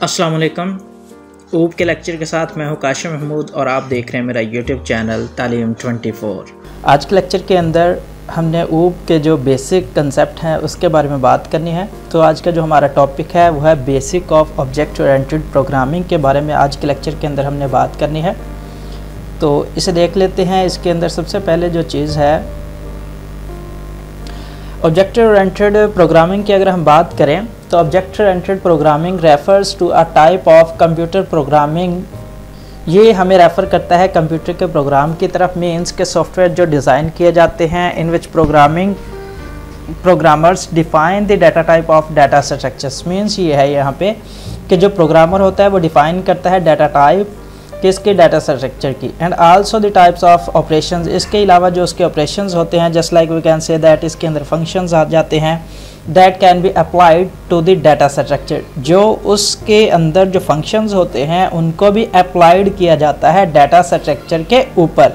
अस्सलाम वालेकुम। ऊब के लेक्चर के साथ मैं हूं काशिम महमूद और आप देख रहे हैं मेरा यूट्यूब चैनल तालीम 24। आज के लेक्चर के अंदर हमने ऊब के जो बेसिक कंसेप्ट हैं उसके बारे में बात करनी है। तो आज का जो हमारा टॉपिक है वो है basic of object oriented programming के बारे में आज के लेक्चर के अंदर हमने बात करनी है। तो इसे देख लेते हैं। इसके अंदर सबसे पहले जो चीज़ है ऑब्जेक्ट ओरिएंटेड प्रोग्रामिंग की अगर हम बात करें तो object oriented programming refers to a type of computer programming. ये हमें रेफ़र करता है कंप्यूटर के प्रोग्राम की तरफ। मीन्स के सॉफ्टवेयर जो डिज़ाइन किए जाते हैं in which programmers define the data type of data structures. Means ये है यहाँ पे कि जो प्रोग्रामर होता है वो डिफ़ाइन करता है डाटा टाइप किसके डाटा स्ट्रक्चर की and also the types of operations. इसके अलावा जो उसके ऑपरेशंस होते हैं just like we can say that इसके अंदर फंक्शंस आ जाते हैं that can be applied to the data structure. जो उसके अंदर जो फंक्शंस होते हैं उनको भी अप्लाइड किया जाता है डाटा स्ट्रक्चर के ऊपर।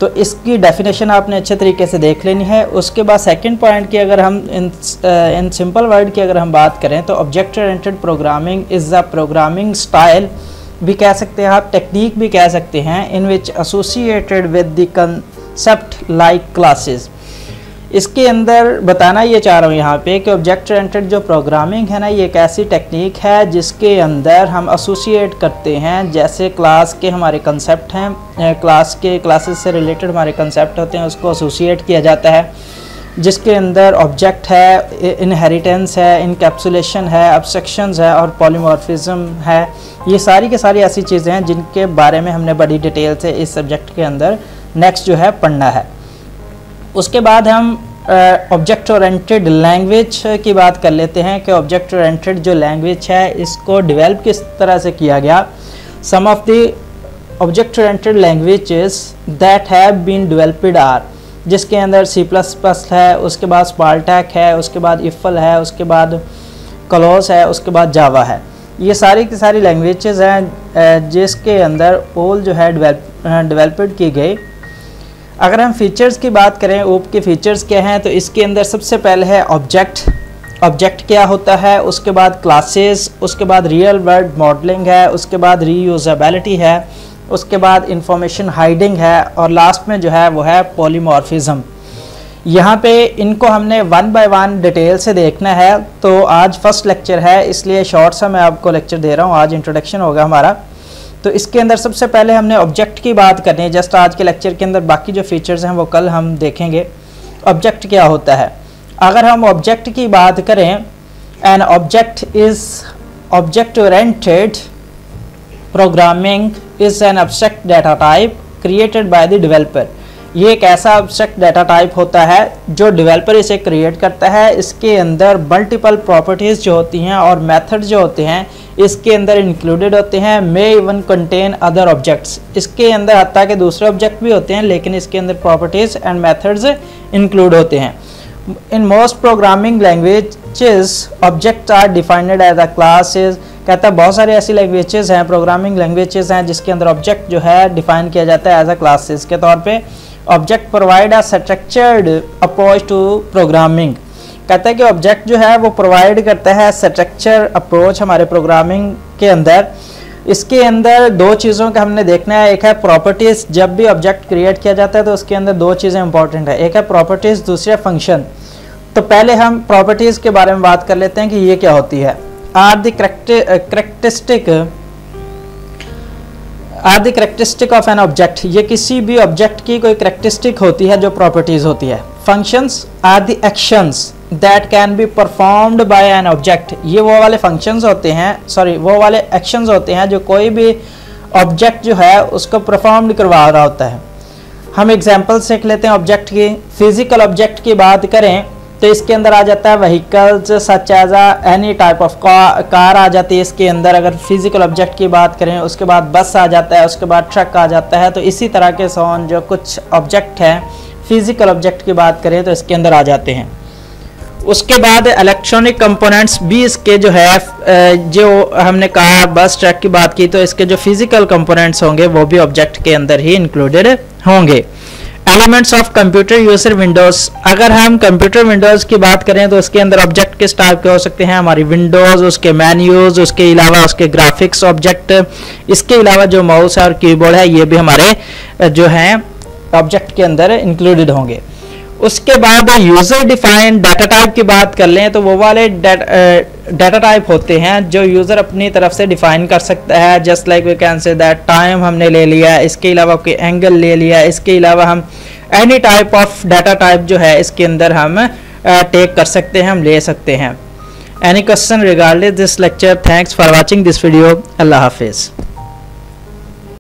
तो इसकी डेफिनेशन आपने अच्छे तरीके से देख लेनी है। उसके बाद सेकंड पॉइंट की अगर हम इन सिंपल वर्ड की अगर हम बात करें तो object oriented programming is a programming style भी कह सकते हैं आप, टेक्निक भी कह सकते हैं, in which associated with the concept like classes. इसके अंदर बताना ये चाह रहा हूँ यहाँ पे कि ऑब्जेक्ट ओरिएंटेड जो प्रोग्रामिंग है ना ये एक ऐसी टेक्निक है जिसके अंदर हम एसोसिएट करते हैं जैसे क्लास के हमारे कंसेप्ट हैं, क्लासेस से रिलेटेड हमारे कंसेप्ट होते हैं उसको एसोसिएट किया जाता है, जिसके अंदर ऑब्जेक्ट है, इनहेरिटेंस है, इनकैप्सुलेशन है, एब्स्ट्रैक्शंस है और पॉलीमॉर्फिज्म है। ये सारी की सारी ऐसी चीज़ें हैं जिनके बारे में हमने बड़ी डिटेल से इस सब्जेक्ट के अंदर नेक्स्ट जो है पढ़ना है। उसके बाद हम ऑब्जेक्ट ओरिएंटेड लैंग्वेज की बात कर लेते हैं कि ऑब्जेक्ट ओरिएंटेड जो लैंग्वेज है इसको डेवलप किस तरह से किया गया। Some of the object oriented languages that have been developed are, जिसके अंदर C++ है, उसके बाद स्पार्टैक है, उसके बाद इफल है, उसके बाद क्लोस है, उसके बाद जावा है। ये सारी की सारी लैंग्वेजेस हैं जिसके अंदर ओल जो है डेवलप्ड की गई। अगर हम फीचर्स की बात करें ऊब के फीचर्स क्या हैं तो इसके अंदर सबसे पहले है ऑब्जेक्ट क्या होता है, उसके बाद क्लासेस, उसके बाद रियल वर्ल्ड मॉडलिंग है, उसके बाद रीयूजेबिलिटी है, उसके बाद इंफॉर्मेशन हाइडिंग है और लास्ट में जो है वो है पॉलीमॉर्फिज्म। यहाँ पे इनको हमने वन बाय वन डिटेल से देखना है। तो आज फर्स्ट लेक्चर है इसलिए शॉर्ट सा मैं आपको लेक्चर दे रहा हूँ, आज इंट्रोडक्शन होगा हमारा। तो इसके अंदर सबसे पहले हमने ऑब्जेक्ट की बात करनी है। जस्ट आज के लेक्चर के अंदर बाकी जो फीचर्स हैं वो कल हम देखेंगे। ऑब्जेक्ट क्या होता है, अगर हम ऑब्जेक्ट की बात करें an object is object oriented programming is an abstract data type created by the developer. ये एक ऐसा एब्स्ट्रैक्ट डाटा टाइप होता है जो डेवलपर इसे क्रिएट करता है। इसके अंदर मल्टीपल प्रॉपर्टीज़ जो होती हैं और मेथड जो होते हैं इसके अंदर इंक्लूडेड होते हैं। May even contain other objects, इसके अंदर हत्ता के दूसरे ऑब्जेक्ट भी होते हैं लेकिन इसके अंदर प्रॉपर्टीज़ एंड मेथड्स इंक्लूड होते हैं। In most programming languages object are defined as a classes. कहता है बहुत सारी ऐसी लैंग्वेजेस हैं, प्रोग्रामिंग लैंग्वेजेस हैं जिसके अंदर ऑब्जेक्ट जो है डिफाइन किया जाता है एज अ क्लासेस के तौर पे। Object provide a structured approach to programming. कहता है कि ऑब्जेक्ट जो है वो प्रोवाइड करता है स्ट्रक्चर अप्रोच हमारे प्रोग्रामिंग के अंदर। इसके अंदर दो चीज़ों का हमने देखना है, एक है प्रॉपर्टीज़। जब भी ऑब्जेक्ट क्रिएट किया जाता है तो उसके अंदर दो चीज़ें इंपॉर्टेंट है, एक है प्रॉपर्टीज़, दूसरी है फंक्शन। तो पहले हम प्रॉपर्टीज़ के बारे में बात कर लेते हैं कि ये क्या होती है। Are the characteristic of an object, ये किसी भी ऑब्जेक्ट की कोई करेक्टरिस्टिक होती है जो प्रॉपर्टीज़ होती है। Functions are the actions that can be performed by an object. ये वो वाले फंक्शंस होते हैं, वो वाले एक्शंस होते हैं जो कोई भी ऑब्जेक्ट जो है उसको परफॉर्म करवा रहा होता है। हम एग्जांपल सीख लेते हैं ऑब्जेक्ट की। फिजिकल ऑब्जेक्ट की बात करें तो इसके अंदर आ जाता है vehicles such as any type of car आ जाती है इसके अंदर अगर फिजिकल ऑब्जेक्ट की बात करें। उसके बाद बस आ जाता है, उसके बाद ट्रक आ जाता है। तो इसी तरह के सोन जो कुछ ऑब्जेक्ट हैं फिजिकल ऑब्जेक्ट की बात करें तो इसके अंदर आ जाते हैं। उसके बाद इलेक्ट्रॉनिक कंपोनेंट्स भी इसके जो है जो हमने कहा बस ट्रक की बात की तो इसके जो फिजिकल कंपोनेंट्स होंगे वो भी ऑब्जेक्ट के अंदर ही इंक्लूडेड होंगे। Elements of computer user Windows, अगर हम कंप्यूटर विंडोज की बात करें तो उसके अंदर ऑब्जेक्ट किस टाइप के हो सकते हैं, हमारी विंडोज, उसके मेन्यूज, उसके अलावा उसके ग्राफिक्स ऑब्जेक्ट, इसके अलावा जो माउस है और कीबोर्ड है ये भी हमारे जो हैं ऑब्जेक्ट के अंदर इंक्लूडेड होंगे। उसके बाद यूजर डिफाइंड डाटा टाइप की बात कर लें तो वो वाले डाटा टाइप होते हैं जो यूजर अपनी तरफ से डिफाइन कर सकता है। Just like we can say that time हमने ले लिया, इसके अलावा कोई एंगल ले लिया, इसके अलावा हम any type of data type जो है इसके अंदर हम टेक कर सकते हैं, हम ले सकते हैं। Any question regarding this lecture? Thanks for watching this video. अल्लाह हाफिज़।